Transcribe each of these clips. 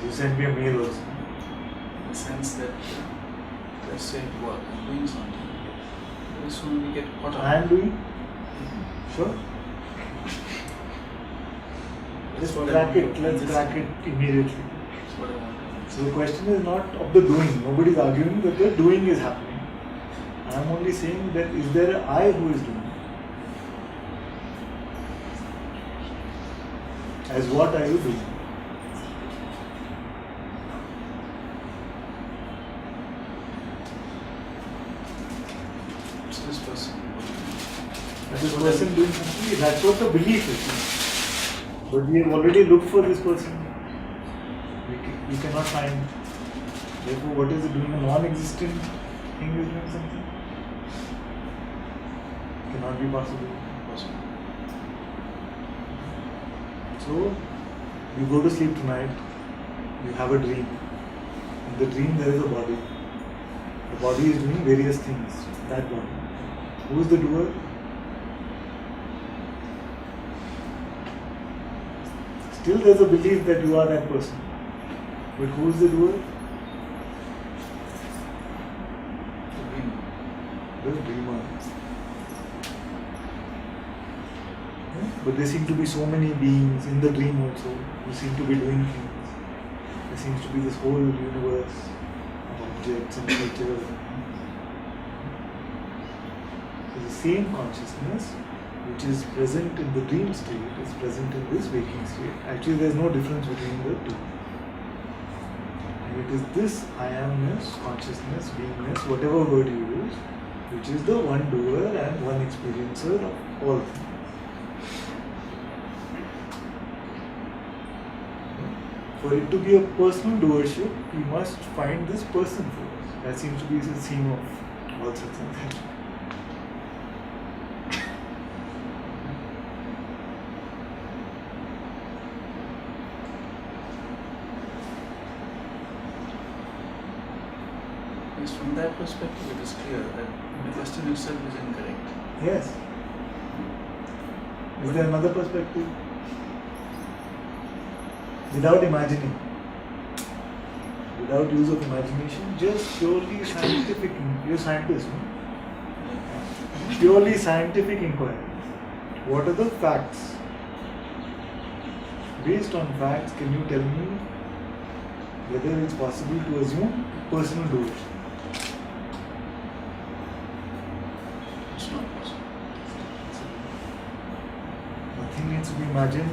You sent me a mail also. In the sense that, let's say at work, I'm doing something. Very soon we get caught up. I am doing? Sure. Let's crack it. Let's crack it immediately. That's what I want. So the question is not of the doing. Nobody is arguing that the doing is happening. I am only saying that is there an I who is doing? As what are you doing? It's this person. Is this person doing something? That's what the belief is. But we have already looked for this person. We cannot find. Therefore, what is it doing? A non-existent thing is doing something? Cannot be possible. So, you go to sleep tonight, you have a dream. In the dream, there is a body. The body is doing various things. That body. Who is the doer? Still, there is a belief that you are that person. But who is the doer? The dreamer. But there seem to be so many beings in the dream also who seem to be doing things. There seems to be this whole universe of objects and nature. So the same consciousness which is present in the dream state is present in this waking state. Actually, there is no difference between the two. And it is this I amness, consciousness, beingness, whatever word you use, which is the one doer and one experiencer of all things. For it to be a personal doership, we must find this person first. That seems to be the theme of all such things. Yes, from that perspective, it is clear that the question itself is incorrect. Yes. Is there another perspective? Without imagining, without use of imagination, just purely scientific, you're a scientist, no? Purely scientific inquiry. What are the facts? Based on facts, can you tell me whether it's possible to assume personal doers? It's not possible. Nothing needs to be imagined.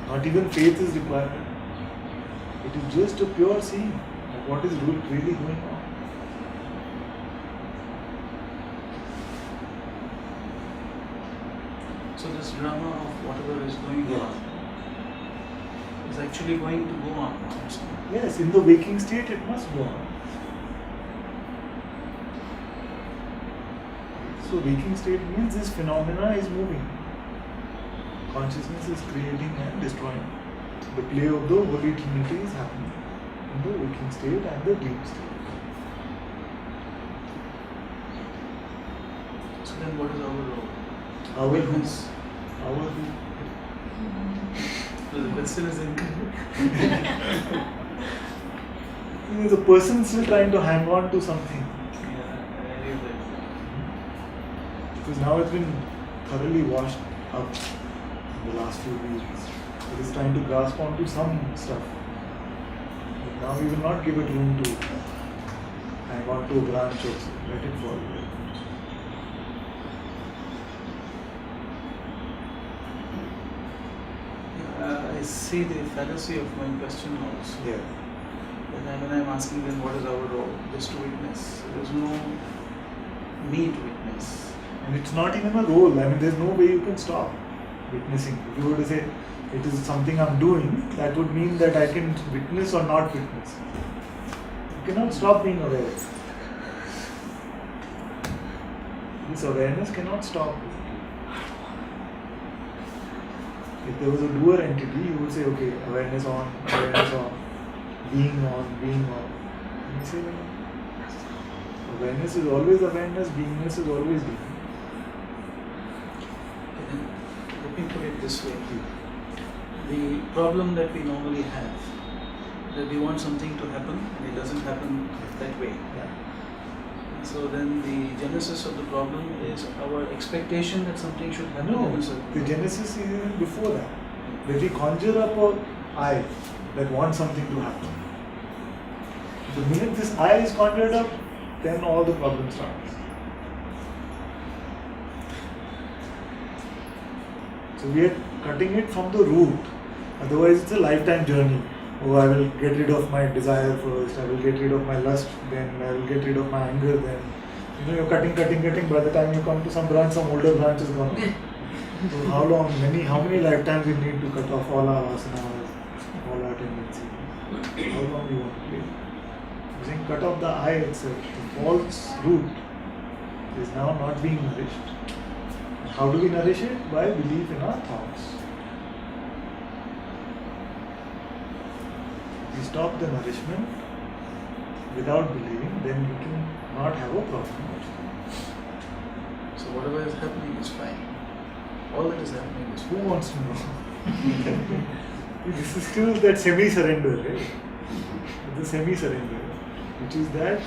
Not even faith is required. It is just a pure seeing of what is really going on. So this drama of whatever is going on is actually going to go on. Yes, in the waking state it must go on. So waking state means this phenomena is moving. Consciousness is creating and destroying. The play of the Holy Trinity is happening in the waking state and the dream state. So then what is our role? Our Witness. Our So the question is incorrect. the person still trying to hang on to something. Yeah, I realize. Because now it's been thoroughly washed up in the last few weeks. It is trying to grasp onto some stuff. But now we will not give it room to hang on to a branch also. Let it fall. I see the fallacy of my question also. Yeah. When I'm asking them what is our role, just to witness. There is no me to witness. And it's not even a role. I mean, there's no way you can stop witnessing. If you were to say, it is something I'm doing, that would mean that I can witness or not witness. You cannot stop being aware. This awareness cannot stop. If there was a doer entity, you would say, okay, awareness on, being on, being on. And you say, no. Awareness is always awareness, beingness is always being. Let me put it this way. The problem that we normally have, that we want something to happen and it doesn't happen that way. Yeah. So then the genesis of the problem is our expectation that something should happen No, in a certain the way. genesis is even before that. That we conjure up a I that wants something to happen. The minute this I is conjured up, then all the problems start. So we are cutting it from the root. Otherwise, it's a lifetime journey. Oh, I will get rid of my desire first. I will get rid of my lust. Then I will get rid of my anger. Then you're cutting. By the time you come to some branch, some older branch is gone. So how long? How many lifetimes we need to cut off all our vasanas, all our tendencies? How long we want to play? I'm saying cut off the I itself. The false root is now not being nourished. How do we nourish it? By belief in our thoughts. We stop the nourishment without believing, then we can not have a problem. So whatever is happening is fine. All that is happening is Who fine. wants to know? This is still that semi-surrender, right? The semi-surrender, which is that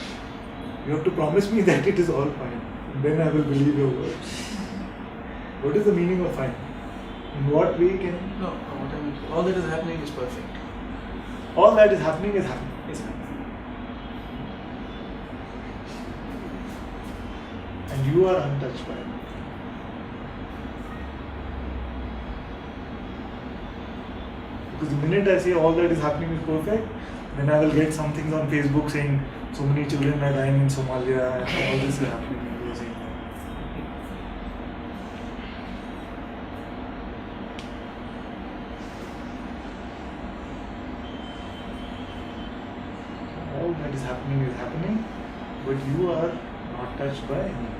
you have to promise me that it is all fine, and then I will believe your words. What is the meaning of fine? In what way can No, what I mean, all that is happening is perfect. all that is happening is happening? Is happening. And you are untouched by it. Because the minute I say all that is happening is perfect, then I will get some things on Facebook saying so many children are dying in Somalia and all this is happening. And you are saying that. All that is happening, but you are not touched by anything.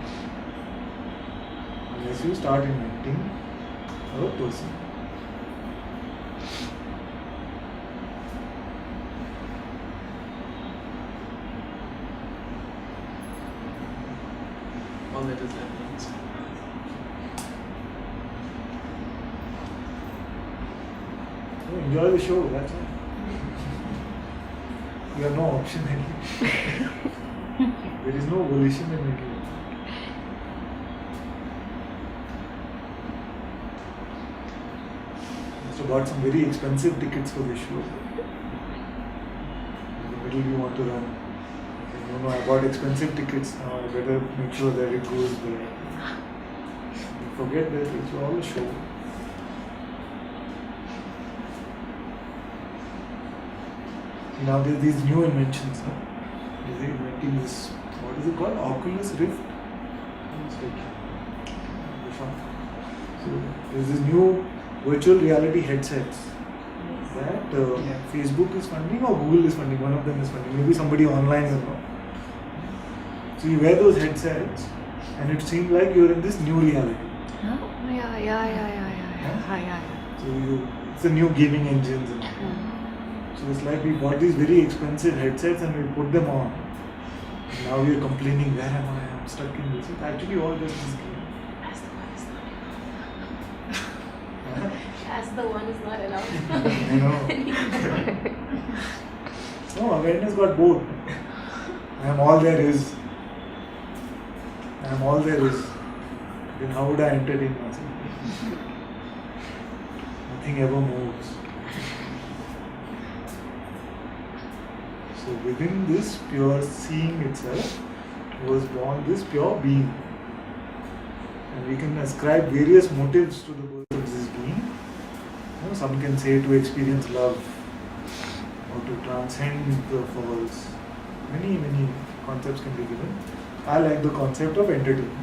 Unless you start inventing a person. All that is happening is fine. So enjoy the show, that's all. You have no option anymore. There is no volition in it. So bought some very expensive tickets for this show. In the middle you want to run. No, I bought expensive tickets now. I better make sure that it goes there. You forget that it's all a show. Now there's these new inventions. No? They're inventing this, what is it called? Oculus Rift? It's like, so there's this new virtual reality headsets that Facebook is funding or Google is funding. One of them is funding. Maybe somebody online is not. So you wear those headsets and it seems like you're in this new reality. Oh, yeah. So it's the new gaming engines and all. So it's like we bought these very expensive headsets and we put them on. And now we are complaining, where am I? I'm stuck in this. It's actually all just this game. As the one is not allowed. I know. No, awareness got bored. I am all there is. Then how would I entertain myself? Nothing ever moves. So within this pure seeing itself was born this pure being. And we can ascribe various motives to the birth of this being. Some can say to experience love or to transcend the false. Many concepts can be given. I like the concept of entertainment.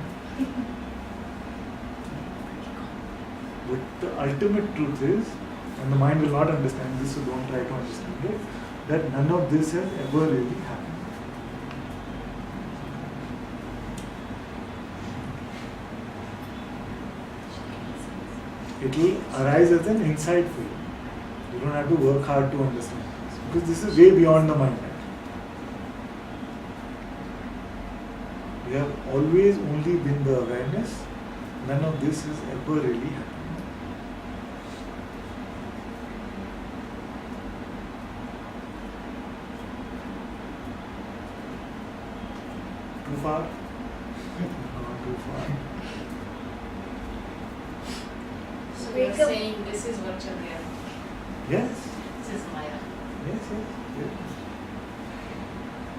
But the ultimate truth is, and the mind will not understand this, so don't try to understand it, that none of this has ever really happened. It will arise as an insight for you. You don't have to work hard to understand this, because this is way beyond the mind. We have always only been the awareness. None of this has ever really happened. far? Not too far. So Wake you're up. saying this is virtual reality. Yes. This is Maya. Yes.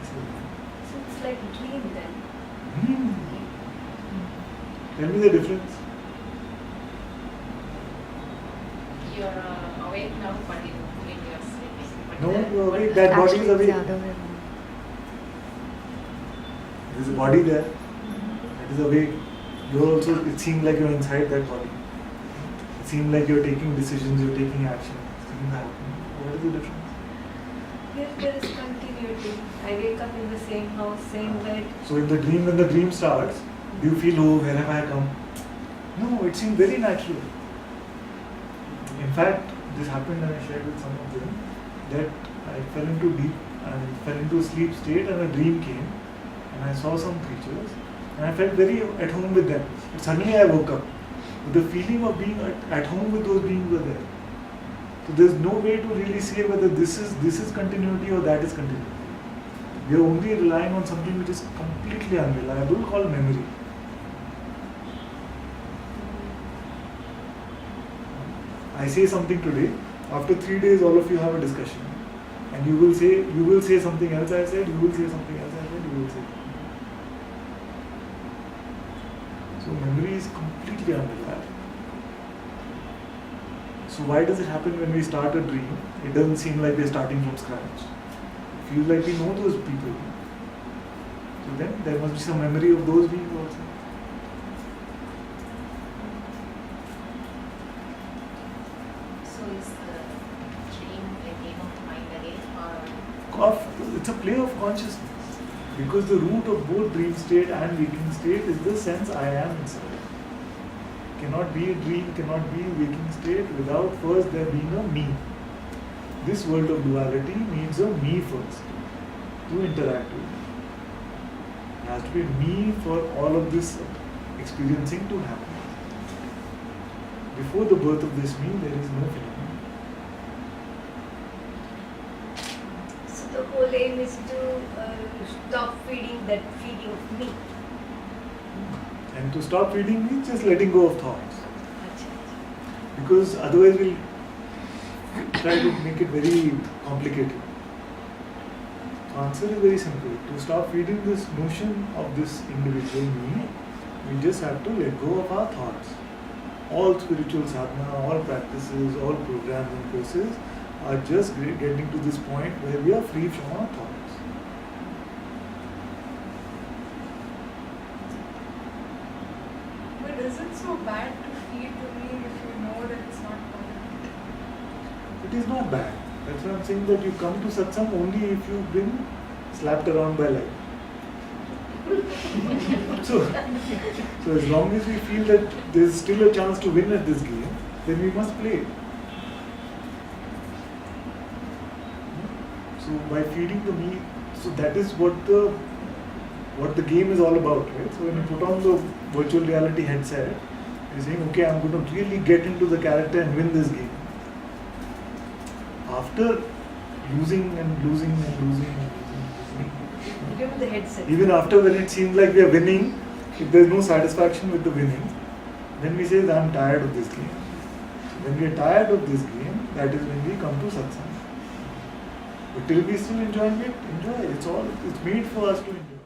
So it's like a dream then. Hmm. Tell me the difference. You're awake now, but when you're sleeping. But No, the- you're but awake. the- That body Actually, is it's the awake. other way around. There's a body there. That is awake. You're also. It seems like you're inside that body. It seems like you're taking decisions. You're taking action. Things happen. What is the difference? Here there is continuity. I wake up in the same house, same bed. So in the dream, when the dream starts, do you feel, oh, where have I come? No, it seems very natural. In fact, this happened and I shared with some of them that I fell into a sleep state and a dream came and I saw some creatures and I felt very at home with them. But suddenly I woke up with the feeling of being at home with those beings were there. So there's no way to really say whether this is continuity or that is continuity. We are only relying on something which is completely unreliable called memory. I say something today, after 3 days all of you have a discussion. And you will say something else I said, you will say something else I said, you will say. So memory is completely unreliable. So why does it happen when we start a dream? It doesn't seem like we're starting from scratch. It feels like we know those people. So then there must be some memory of those beings also. So is the dream a game of mind again, or It's a play of consciousness. Because the root of both dream state and waking state is the sense I am inside. Cannot be a dream, cannot be a waking state without first there being a me. This world of duality needs a me first to interact with. There has to be me for all of this experiencing to happen. Before the birth of this me, there is no phenomenon. So the whole aim is to stop feeding me. And to stop feeding me, just letting go of thoughts. Acha. Because otherwise we'll try to make it very complicated. The answer is very simple. To stop feeding this notion of this individual me, we just have to let go of our thoughts. All spiritual sadhana, all practices, all programs and courses are just getting to this point where we are free from our thoughts. But is it so bad to feed the me if you know that it's not permanent? It is not bad. That's why I'm saying that you come to satsang only if you've been slapped around by life. so as long as we feel that there's still a chance to win at this game, then we must play. So by feeding the me, so that is what the game is all about, right? So when you put on the virtual reality headset, you're saying, okay, I'm going to really get into the character and win this game. After losing and losing and losing and losing, Give me the headset. even after when it seems like we are winning, if there's no satisfaction with the winning, then we say that I'm tired of this game. When we are tired of this game, that is when we come to satsang. But till we still enjoying it, enjoy. It's made for us to enjoy.